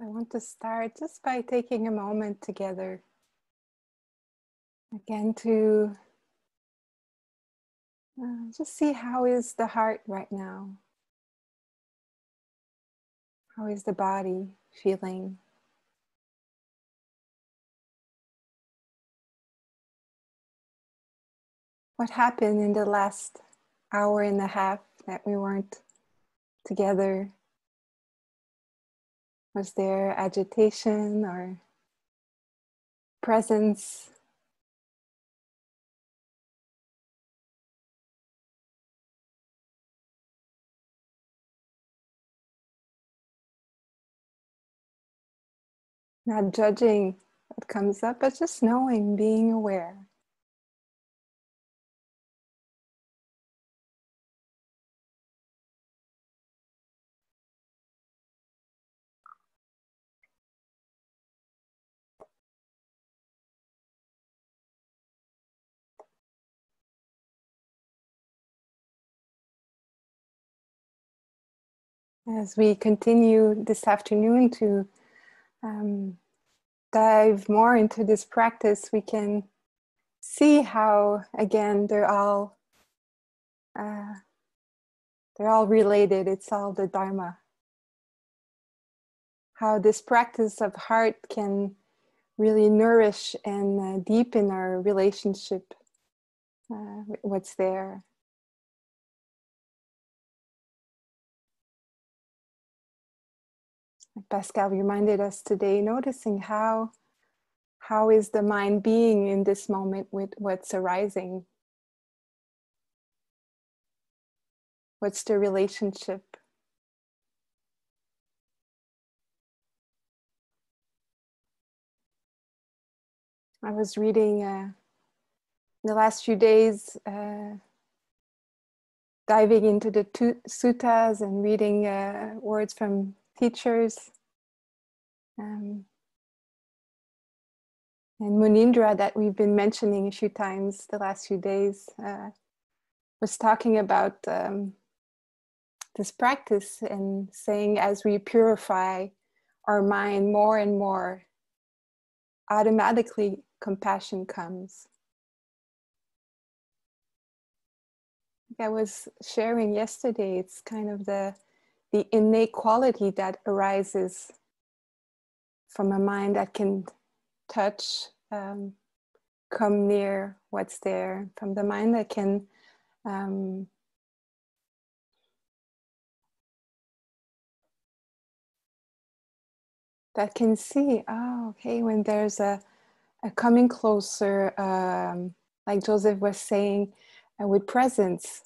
I want to start just by taking a moment together again to just see how is the heart right now? How is the body feeling? What happened in the last hour and a half that we weren't together? Was there agitation or presence? Not judging what comes up, but just knowing, being aware. As we continue this afternoon to dive more into this practice, we can see how, again, they're all related. It's all the Dharma. How this practice of heart can really nourish and deepen our relationship with what's there. Pascal reminded us today, noticing how is the mind being in this moment with what's arising? What's the relationship? I was reading the last few days, diving into the suttas and reading words from teachers. And Munindra, that we've been mentioning a few times the last few days, was talking about this practice and saying, as we purify our mind more and more, automatically compassion comes. I was sharing yesterday, it's kind of the innate quality that arises from a mind that can touch, come near what's there, from the mind that can see, oh, okay, when there's a coming closer, like Joseph was saying, with presence,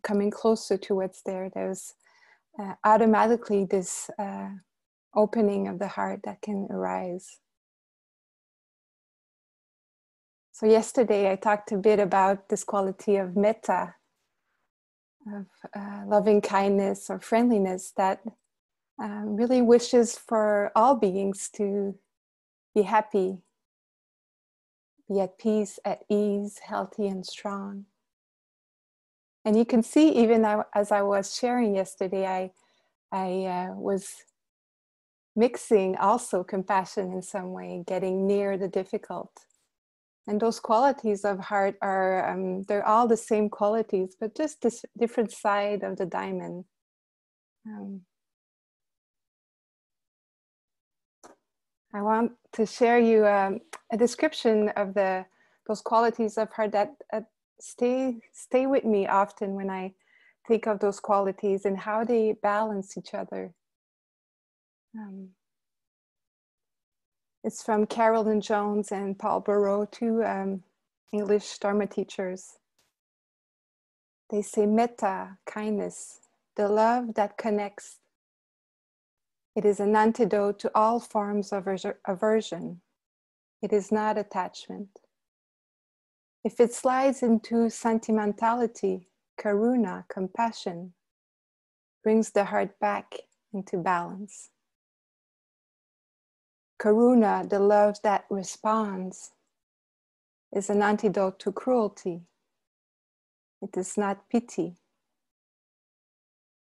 coming closer to what's there, there's automatically this opening of the heart that can arise. So yesterday I talked a bit about this quality of metta, of loving kindness or friendliness that really wishes for all beings to be happy, be at peace, at ease, healthy and strong. And you can see, even as I was sharing yesterday, I was mixing also compassion in some way, getting near the difficult. And those qualities of heart are, they're all the same qualities, but just this different side of the diamond. I want to share you a description of those qualities of heart that stay with me often when I think of those qualities and how they balance each other. It's from Carolyn Jones and Paul Barreau, two English Dharma teachers. They say metta, kindness, the love that connects. It is an antidote to all forms of aversion. It is not attachment. If it slides into sentimentality, karuna, compassion, brings the heart back into balance. Karuna, the love that responds, is an antidote to cruelty. It is not pity.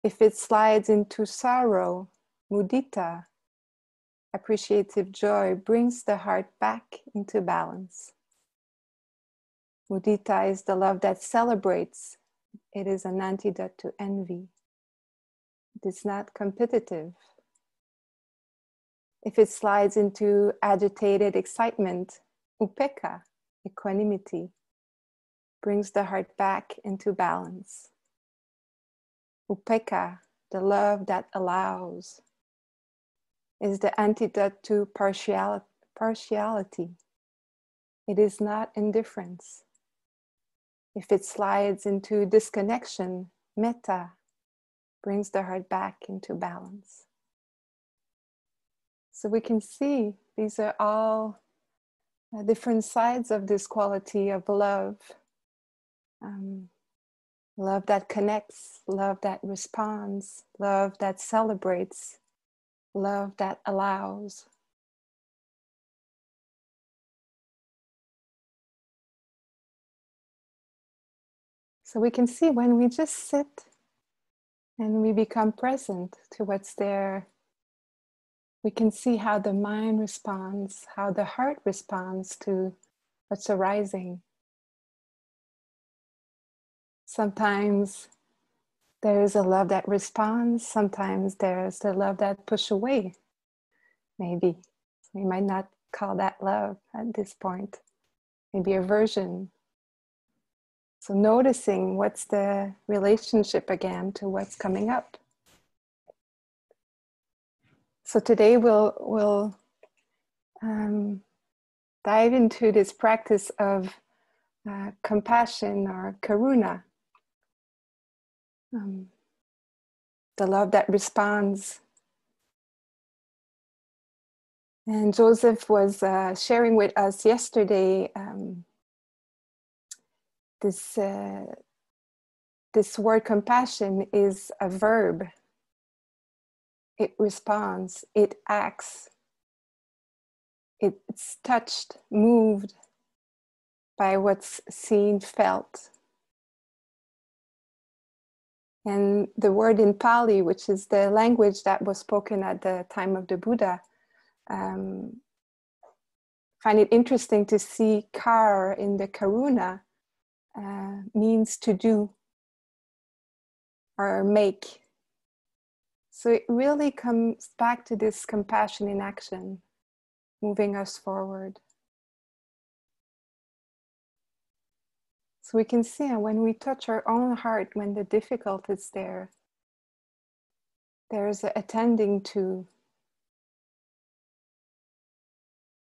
If it slides into sorrow, mudita, appreciative joy brings the heart back into balance. Mudita is the love that celebrates. It is an antidote to envy. It is not competitive. If it slides into agitated excitement, upekkha, equanimity, brings the heart back into balance. Upekkha, the love that allows, is the antidote to partiality. It is not indifference. If it slides into disconnection, metta brings the heart back into balance. So we can see these are all different sides of this quality of love. Love that connects, love that responds, love that celebrates, love that allows. So we can see when we just sit and we become present to what's there, we can see how the mind responds, how the heart responds to what's arising. Sometimes there's a love that responds, sometimes there's the love that pushes away, maybe. We might not call that love at this point, maybe aversion. So noticing what's the relationship again to what's coming up. So today we'll dive into this practice of compassion or karuna, the love that responds. And Joseph was sharing with us yesterday this word compassion is a verb. It responds, it acts, it's touched, moved by what's seen, felt. And the word in Pali, which is the language that was spoken at the time of the Buddha, find it interesting to see kar in the karuna means to do or make. So it really comes back to this compassion in action, moving us forward. So we can see when we touch our own heart, when the difficulty is there, there's attending to.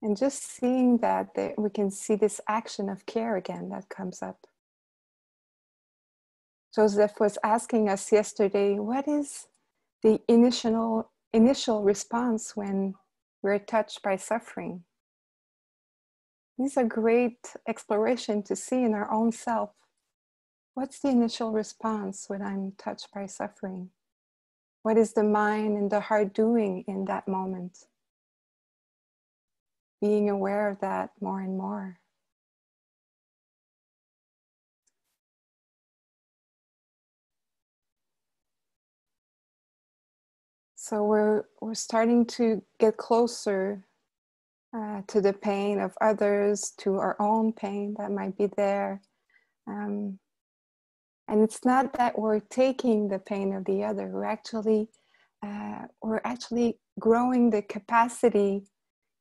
And just seeing that, we can see this action of care again that comes up. Joseph was asking us yesterday, what is the initial response when we're touched by suffering? These are great exploration to see in our own self. What's the initial response when I'm touched by suffering? What is the mind and the heart doing in that moment? Being aware of that more and more. So we're starting to get closer to the pain of others, to our own pain that might be there. And it's not that we're taking the pain of the other, we're actually growing the capacity,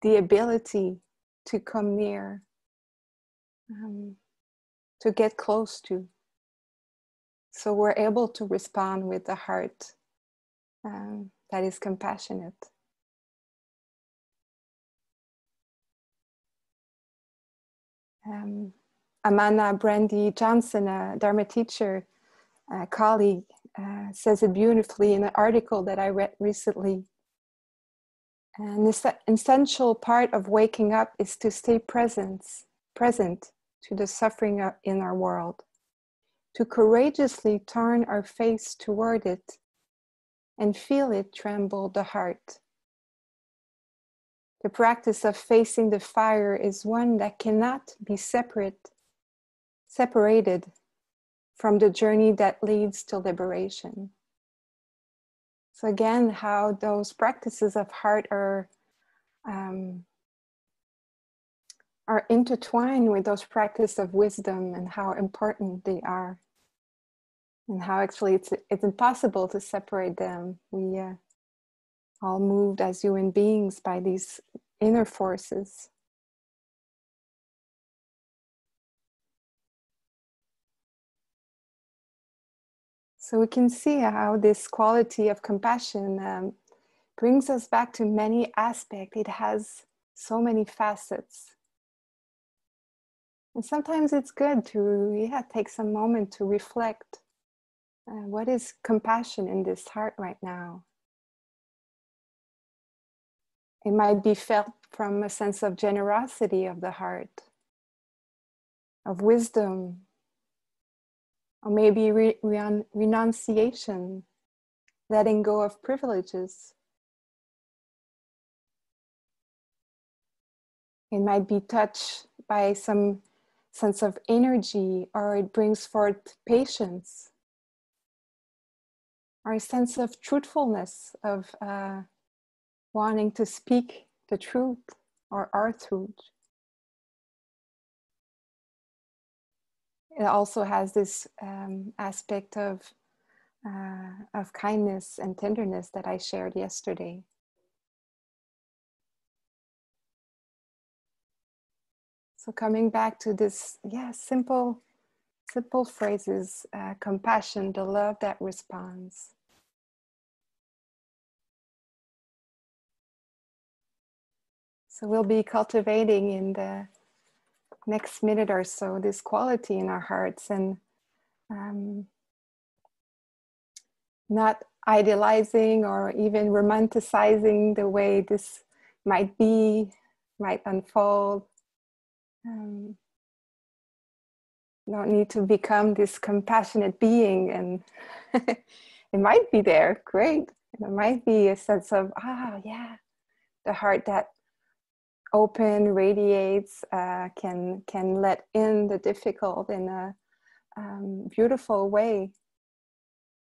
the ability to come near, to get close to. So we're able to respond with the heart that is compassionate. Amanda Brandy Johnson, a Dharma teacher, colleague, says it beautifully in an article that I read recently. And this essential part of waking up is to stay present to the suffering in our world, to courageously turn our face toward it and feel it tremble the heart. The practice of facing the fire is one that cannot be separated from the journey that leads to liberation. So again, how those practices of heart are are intertwined with those practices of wisdom and how important they are, and how actually it's impossible to separate them. We all moved as human beings by these inner forces. So we can see how this quality of compassion brings us back to many aspects. It has so many facets. And sometimes it's good to take some moment to reflect. What is compassion in this heart right now? It might be felt from a sense of generosity of the heart, of wisdom, or maybe renunciation, letting go of privileges. It might be touched by some sense of energy, or it brings forth patience, or a sense of truthfulness, of wanting to speak the truth or our truth. It also has this aspect of kindness and tenderness that I shared yesterday. So coming back to this, simple phrases, compassion, the love that responds. So we'll be cultivating in the next minute or so this quality in our hearts, and not idealizing or even romanticizing the way this might unfold. Don't need to become this compassionate being, and it might be there, great. There might be a sense of, the heart that open, radiates, can let in the difficult in a beautiful way.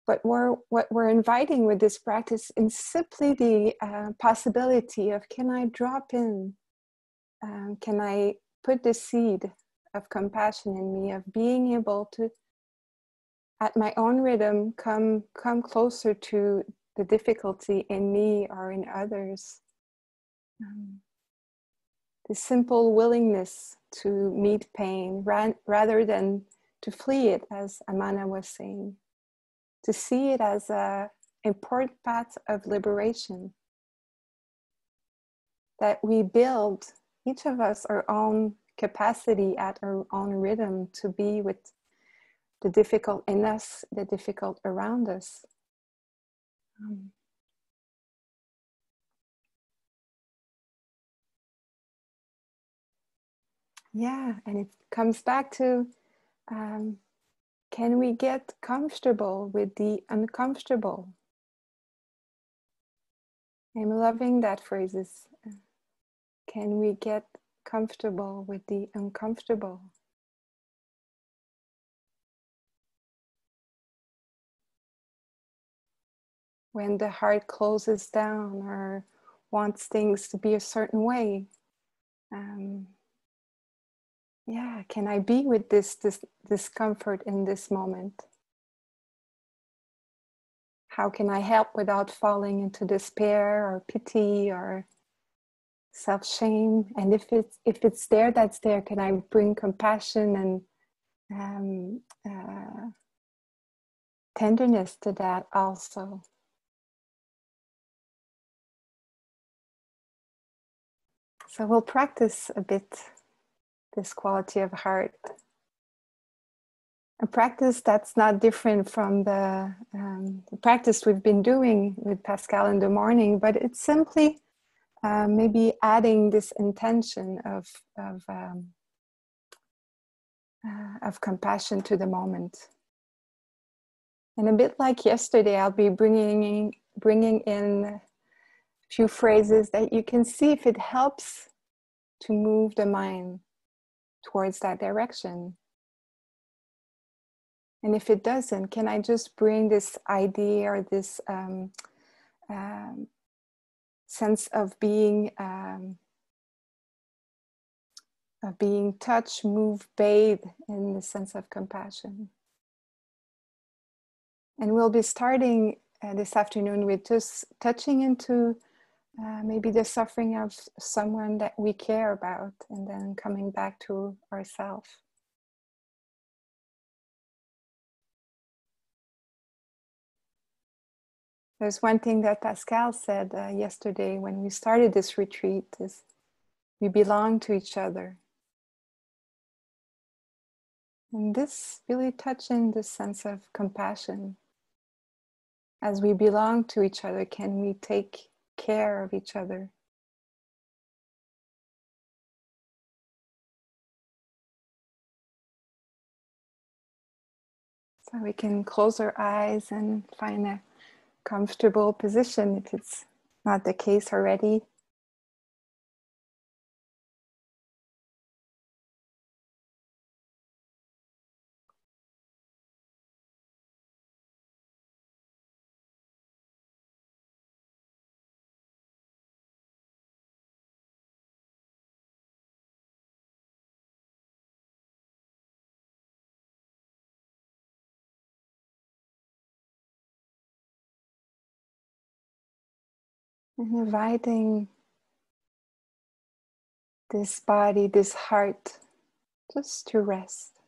But what we're inviting with this practice is simply the possibility of, can I drop in? Can I put the seed of compassion in me, of being able to, at my own rhythm, come closer to the difficulty in me or in others. The simple willingness to meet pain rather than to flee it, as Amana was saying. To see it as an important path of liberation. That we build, each of us, our own capacity at our own rhythm to be with the difficult in us, the difficult around us. And it comes back to, can we get comfortable with the uncomfortable? I'm loving that phrase. Can we get comfortable with the uncomfortable? When the heart closes down or wants things to be a certain way, can I be with this discomfort in this moment? How can I help without falling into despair or pity or self-shame? And if it's there, that's there. Can I bring compassion and tenderness to that also? So we'll practice a bit this quality of heart. A practice that's not different from the practice we've been doing with Pascal in the morning, but it's simply maybe adding this intention of compassion to the moment. And a bit like yesterday, I'll be bringing in a few phrases that you can see if it helps to move the mind towards that direction. And if it doesn't, can I just bring this idea or this sense of being touched, moved, bathed in the sense of compassion. And we'll be starting this afternoon with just touching into maybe the suffering of someone that we care about, and then coming back to ourselves. There's one thing that Pascal said yesterday when we started this retreat is we belong to each other. And this really touching this sense of compassion. As we belong to each other, can we take care of each other? So we can close our eyes and find a comfortable position if it's not the case already. And inviting this body, this heart, just to rest.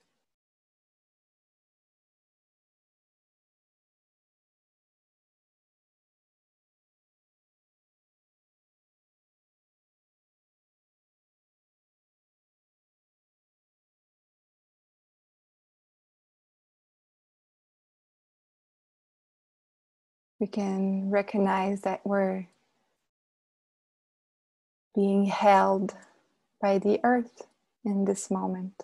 We can recognize that we're being held by the earth in this moment.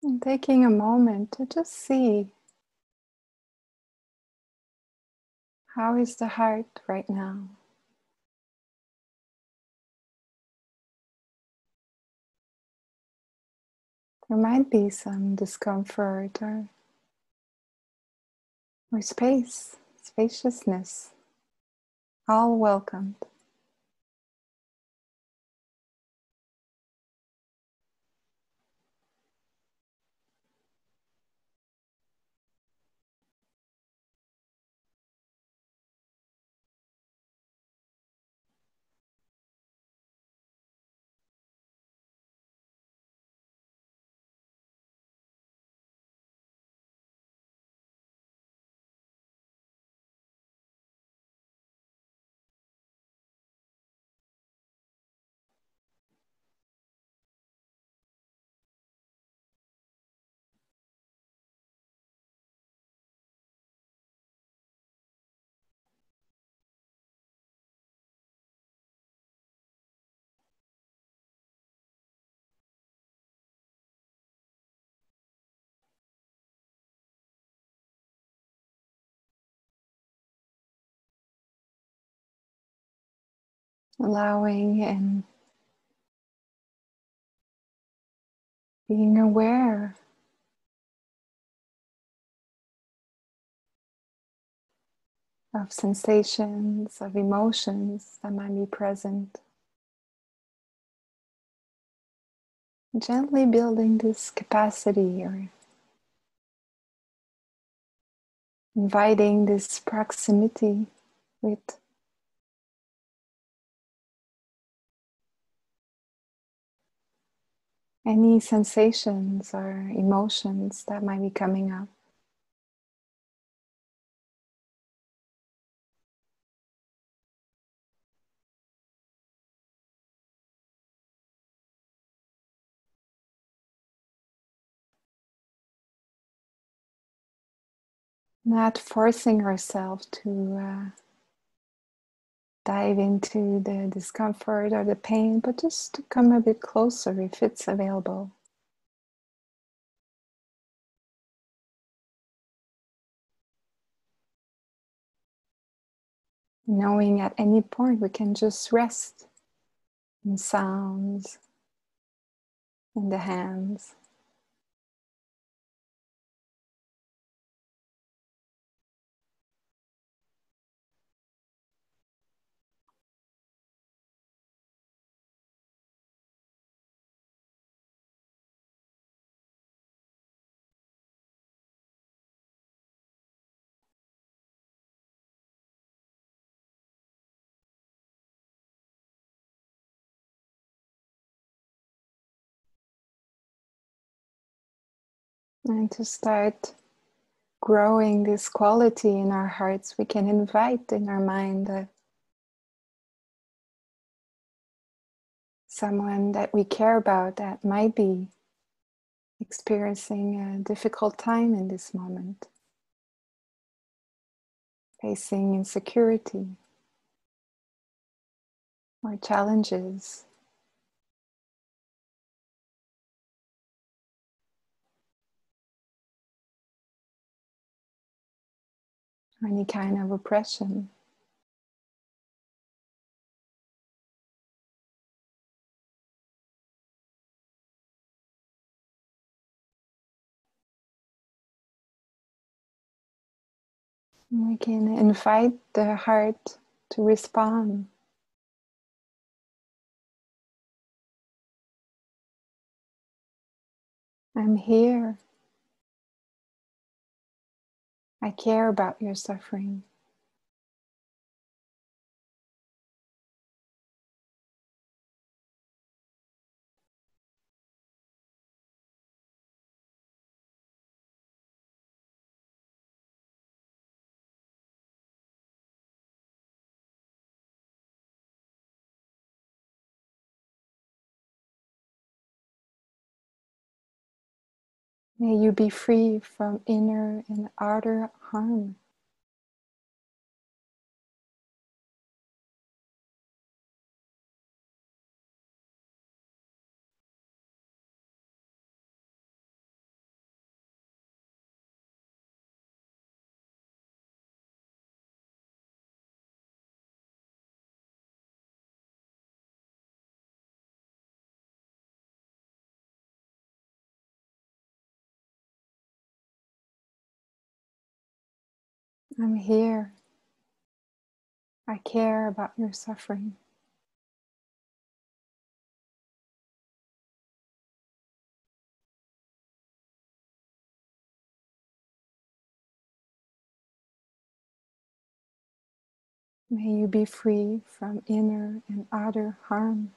And taking a moment to just see, how is the heart right now? There might be some discomfort or space, spaciousness, all welcomed. Allowing and being aware of sensations, of emotions that might be present. Gently building this capacity or inviting this proximity with any sensations or emotions that might be coming up. Not forcing ourselves to dive into the discomfort or the pain, but just to come a bit closer if it's available. Knowing at any point we can just rest in sounds, in the hands. And to start growing this quality in our hearts, we can invite in our mind someone that we care about that might be experiencing a difficult time in this moment, facing insecurity or challenges, or any kind of oppression. We can invite the heart to respond. I'm here. I care about your suffering. May you be free from inner and outer harm. I'm here. I care about your suffering. May you be free from inner and outer harm.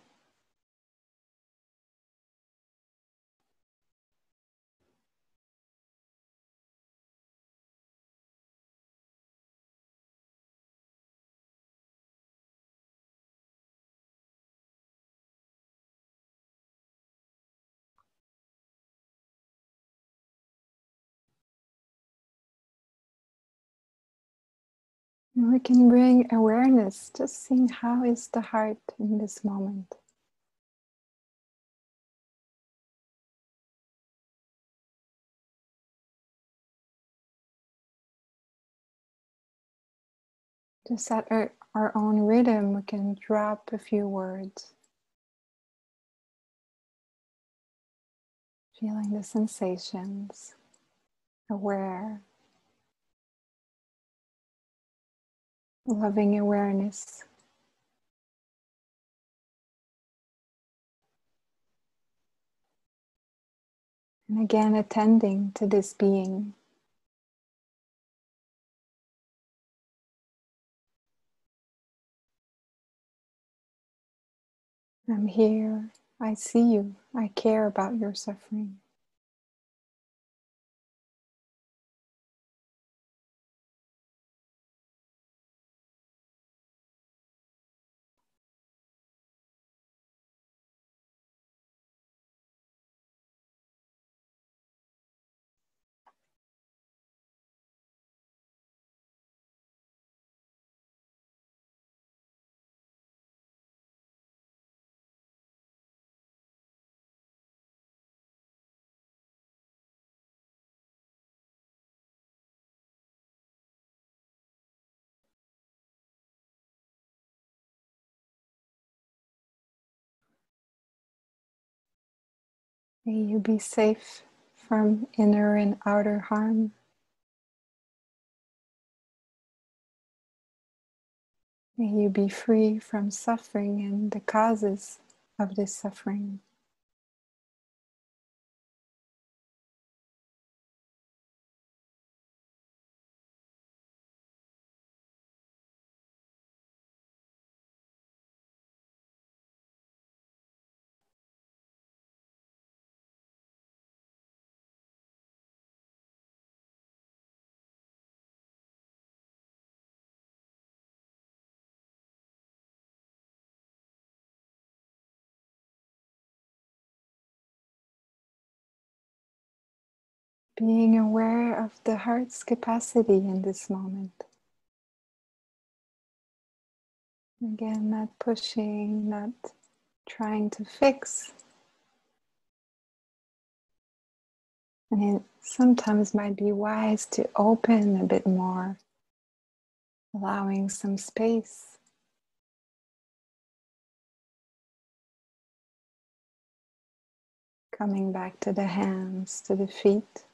And we can bring awareness, just seeing how is the heart in this moment. Just at our own rhythm, we can drop a few words, feeling the sensations, aware, loving awareness. And again, attending to this being. I'm here. I see you. I care about your suffering. May you be safe from inner and outer harm. May you be free from suffering and the causes of this suffering. Being aware of the heart's capacity in this moment. Again, not pushing, not trying to fix. And it sometimes might be wise to open a bit more, allowing some space. Coming back to the hands, to the feet.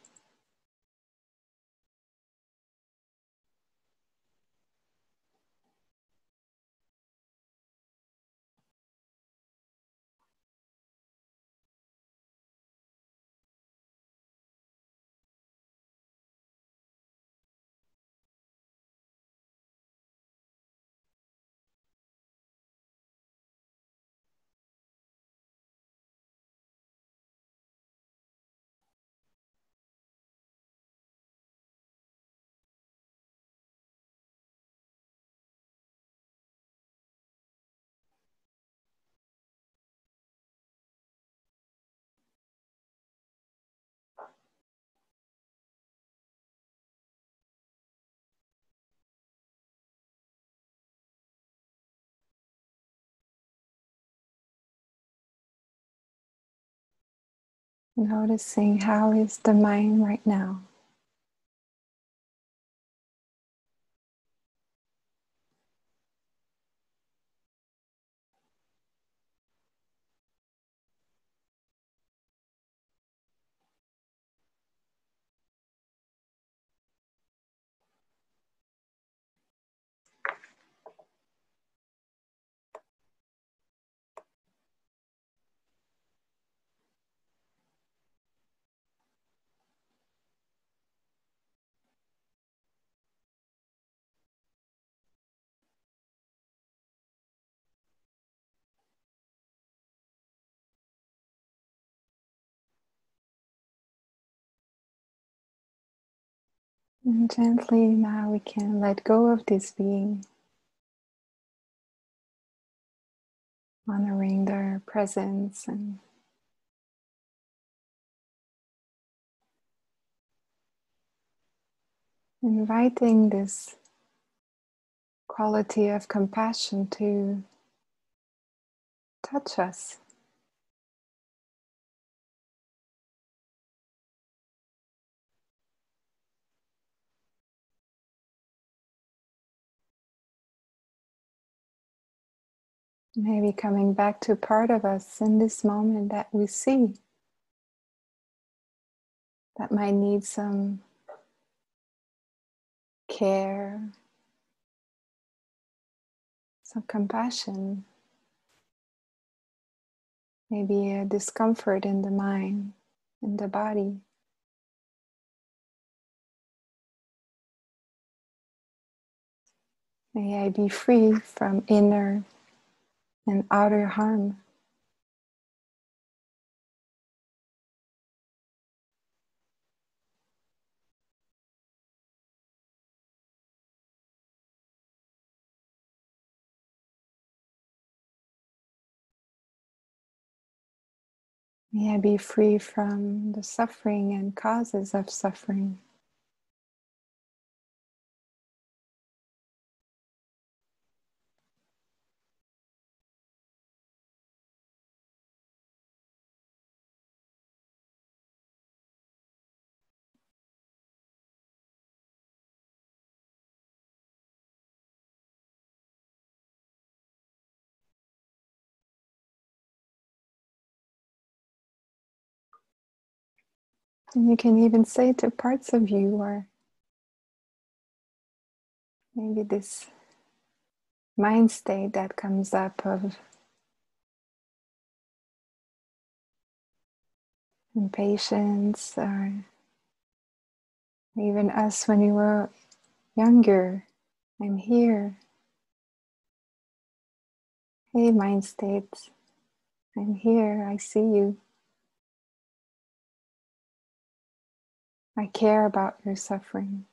Noticing how is the mind right now. And gently now we can let go of this being, honoring their presence and inviting this quality of compassion to touch us. Maybe coming back to part of us in this moment that we see that might need some care, some compassion, maybe a discomfort in the mind, in the body. May I be free from inner and outer harm. May I be free from the suffering and causes of suffering. And you can even say to parts of you, or maybe this mind state that comes up of impatience, or even us when we were younger. I'm here. Hey, mind states. I'm here. I see you. I care about your suffering.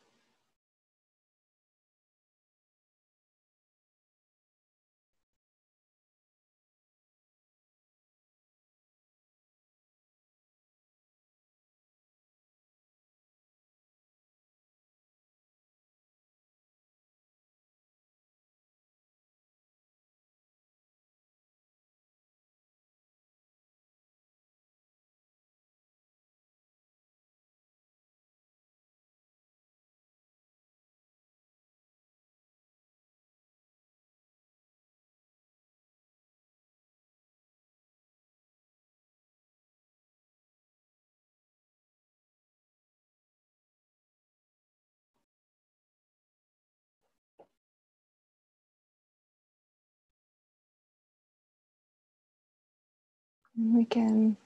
And we can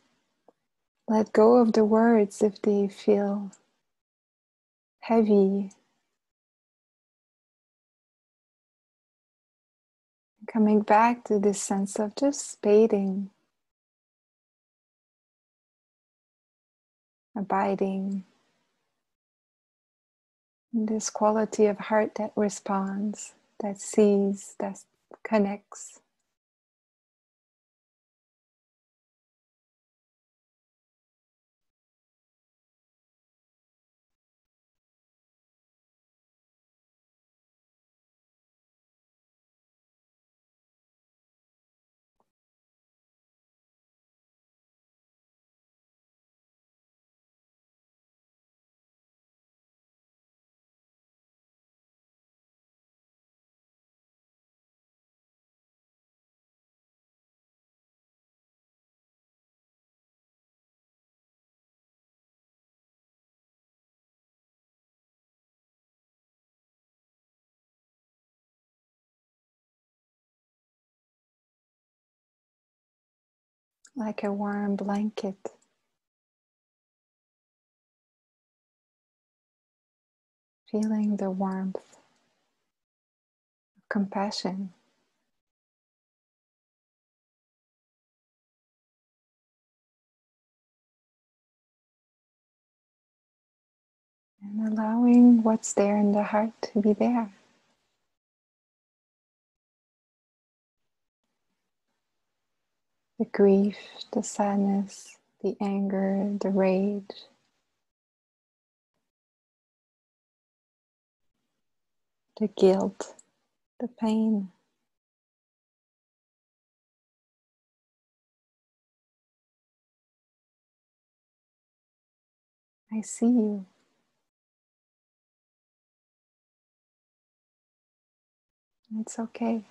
let go of the words if they feel heavy. Coming back to this sense of just spading, abiding, in this quality of heart that responds, that sees, that connects. Like a warm blanket, feeling the warmth of compassion. And allowing what's there in the heart to be there. The grief, the sadness, the anger, the rage, the guilt, the pain. I see you. It's okay.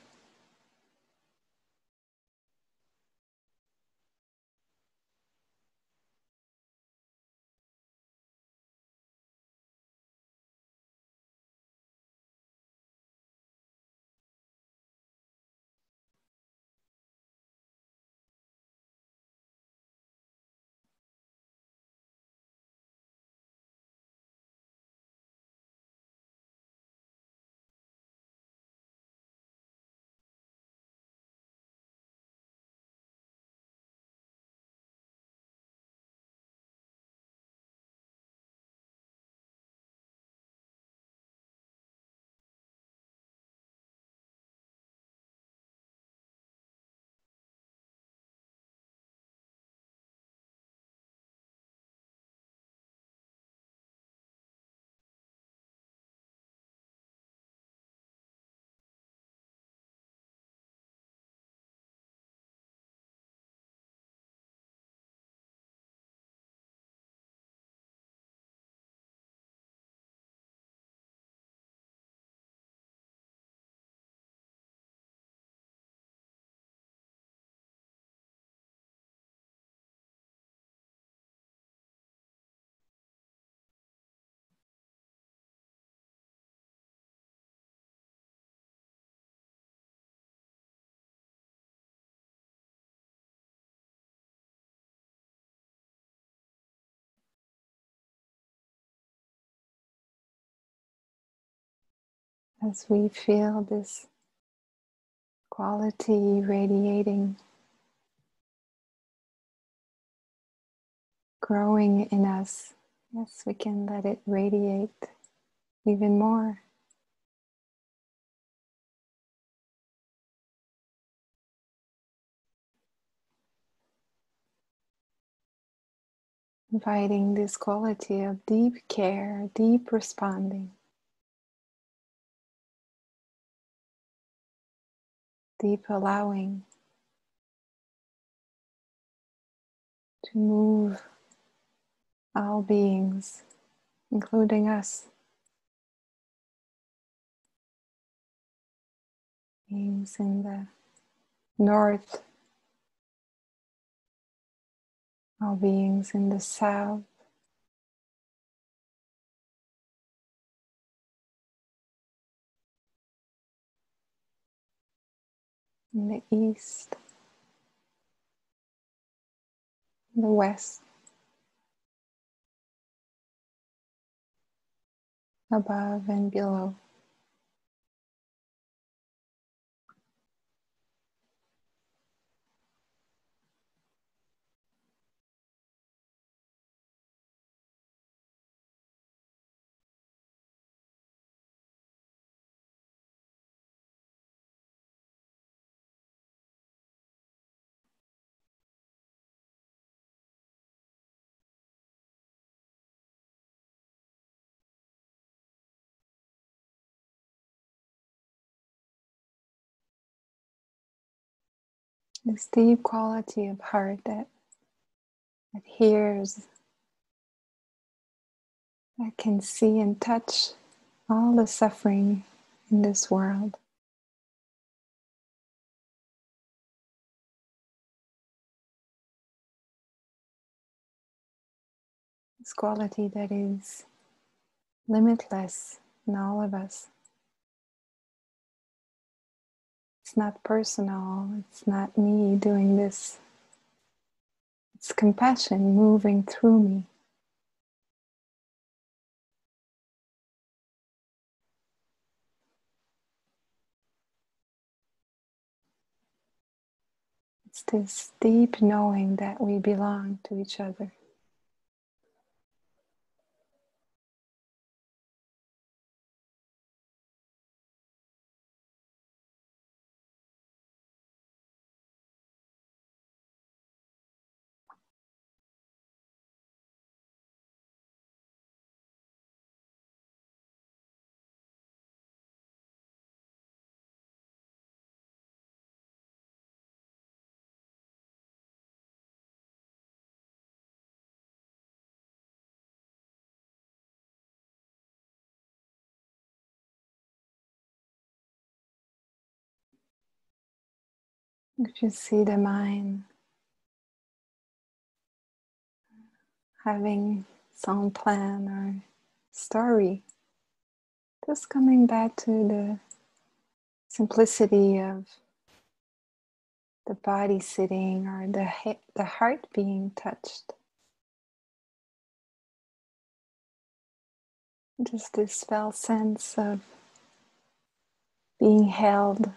as we feel this quality radiating, growing in us, yes, we can let it radiate even more. Inviting this quality of deep care, deep responding, deep allowing to move all beings, including us, beings in the north, all beings in the south, in the east, in the west, above and below. This deep quality of heart that hears, that can see and touch all the suffering in this world. This quality that is limitless in all of us. It's not personal, it's not me doing this. It's compassion moving through me. It's this deep knowing that we belong to each other. If you see the mind having some plan or story, just coming back to the simplicity of the body sitting or the heart being touched. Just this felt sense of being held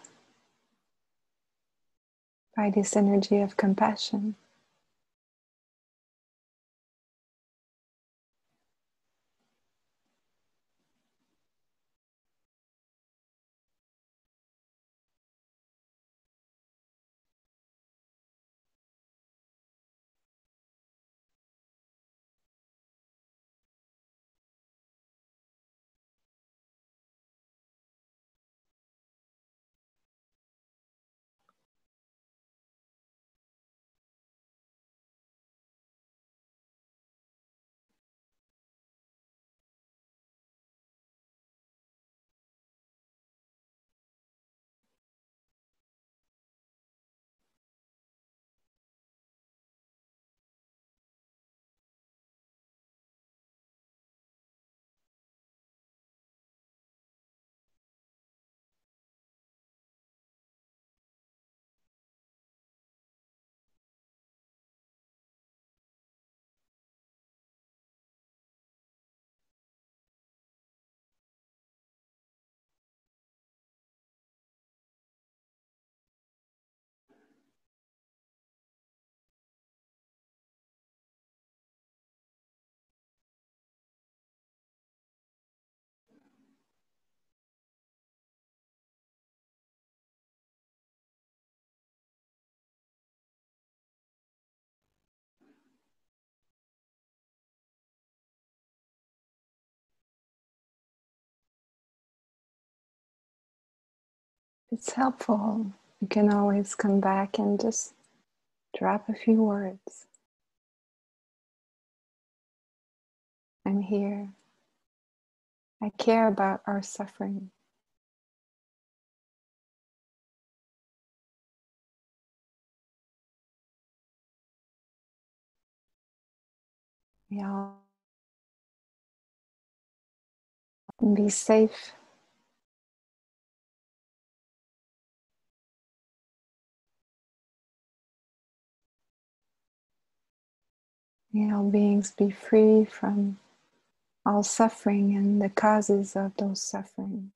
by this energy of compassion. If it's helpful, you can always come back and just drop a few words. I'm here. I care about our suffering. We all can be safe. May all beings be free from all suffering and the causes of those suffering.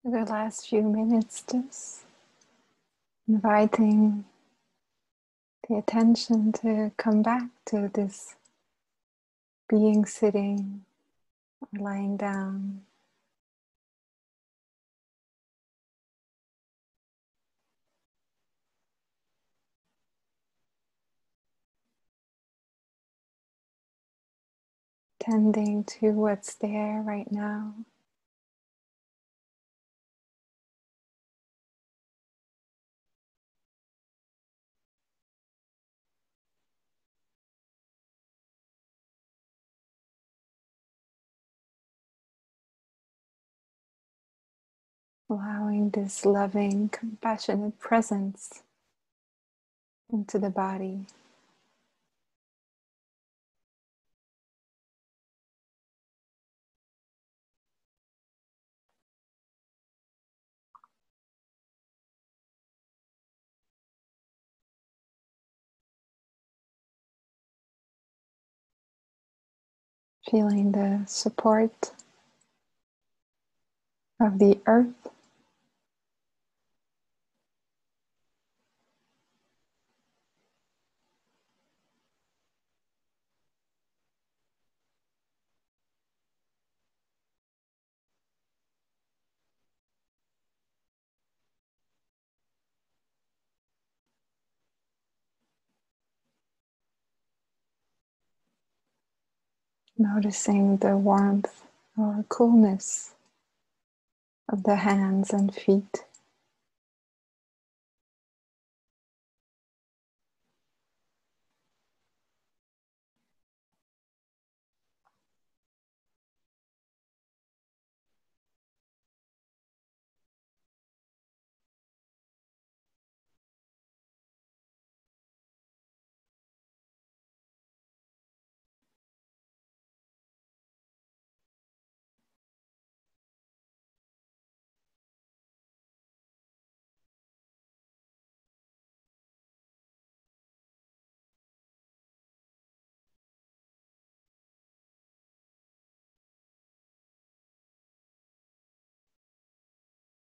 For the last few minutes, just inviting the attention to come back to this being sitting or lying down. Tending to what's there right now. allowing this loving, compassionate presence into the body. Feeling the support of the earth, noticing the warmth or coolness of the hands and feet.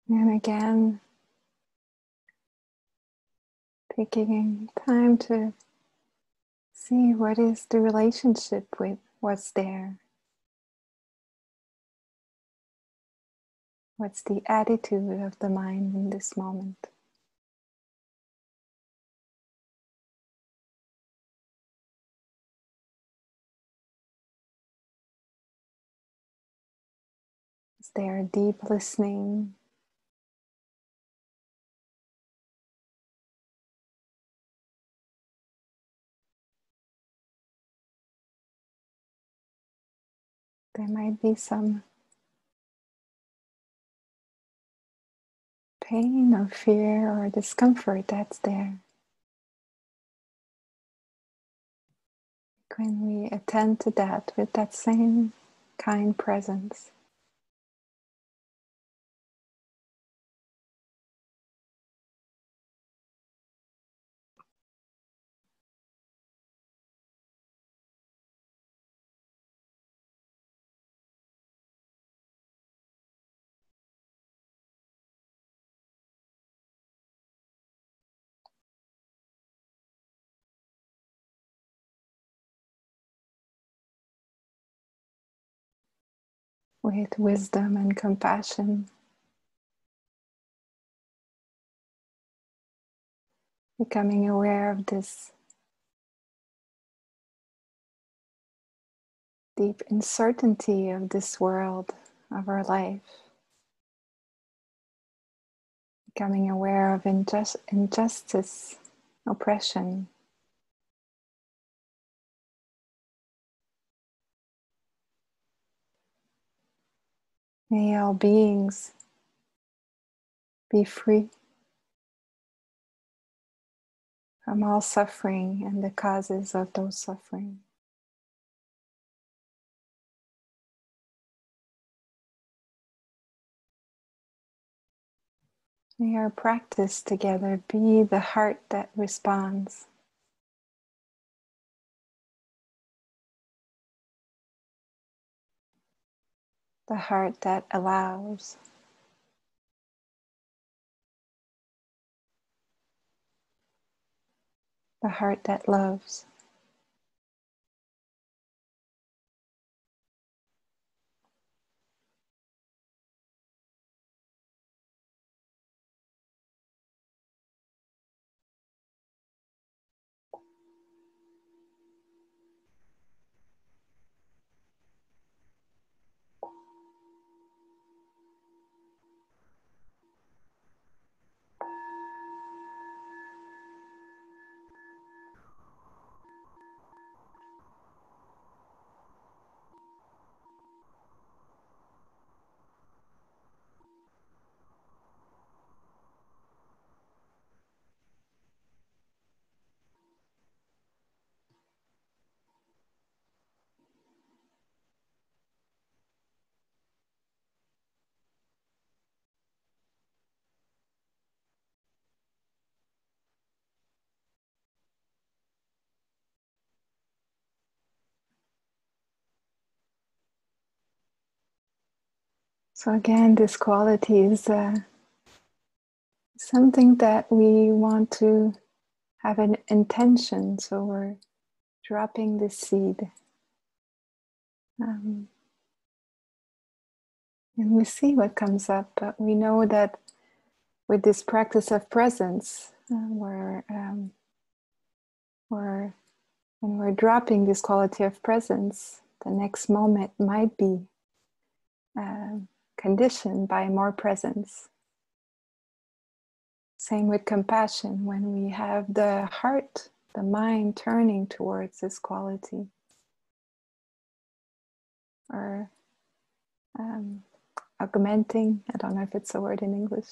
And again, taking time to see what is the relationship with what's there. What's the attitude of the mind in this moment? Is there deep listening? There might be some pain or fear or discomfort that's there. When we attend to that with that same kind presence. With wisdom and compassion, becoming aware of this deep uncertainty of this world, of our life, becoming aware of injustice, oppression. May all beings be free from all suffering and the causes of those suffering. May our practice together be the heart that responds, the heart that allows, the heart that loves. So again, this quality is something that we want to have an intention. So we're dropping the seed. And we see what comes up, but we know that with this practice of presence, when we're dropping this quality of presence, the next moment might be conditioned by more presence. Same with compassion, when we have the heart, the mind turning towards this quality, or augmenting, I don't know if it's a word in English,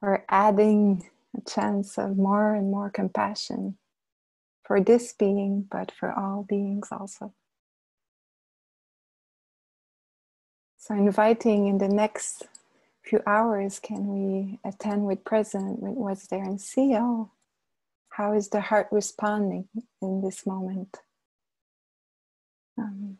or adding a chance of more and more compassion for this being, but for all beings also. So inviting in the next few hours, can we attend with present with what's there and see, oh, how is the heart responding in this moment? And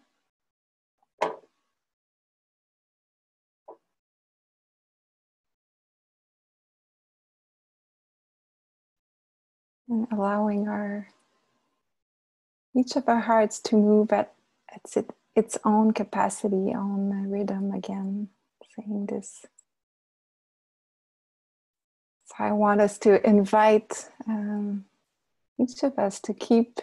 allowing each of our hearts to move at its own capacity, own rhythm again, saying this. So I want us to invite each of us to keep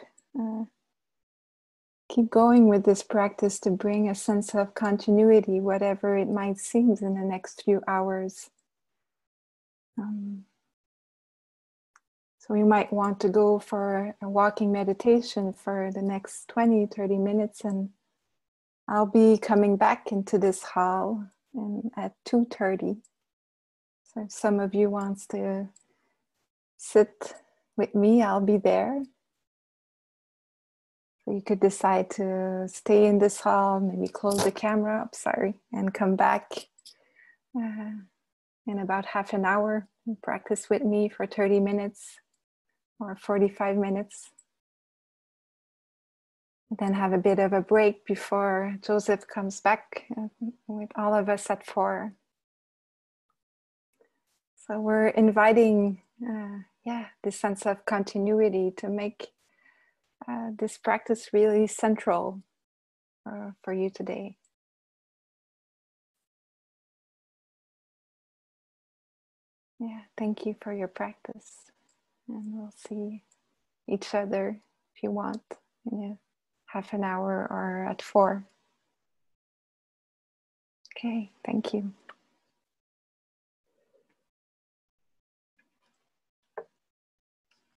going with this practice, to bring a sense of continuity, whatever it might seem in the next few hours. So we might want to go for a walking meditation for the next 20-30 minutes, and I'll be coming back into this hall at 2:30. So if some of you wants to sit with me, I'll be there. So you could decide to stay in this hall, maybe close the camera up, and come back in about half an hour and practice with me for 30 minutes or 45 minutes. Then have a bit of a break before Joseph comes back with all of us at 4. So we're inviting, this sense of continuity to make this practice really central for you today. Yeah, thank you for your practice. And we'll see each other if you want in half an hour or at 4. Okay, thank you.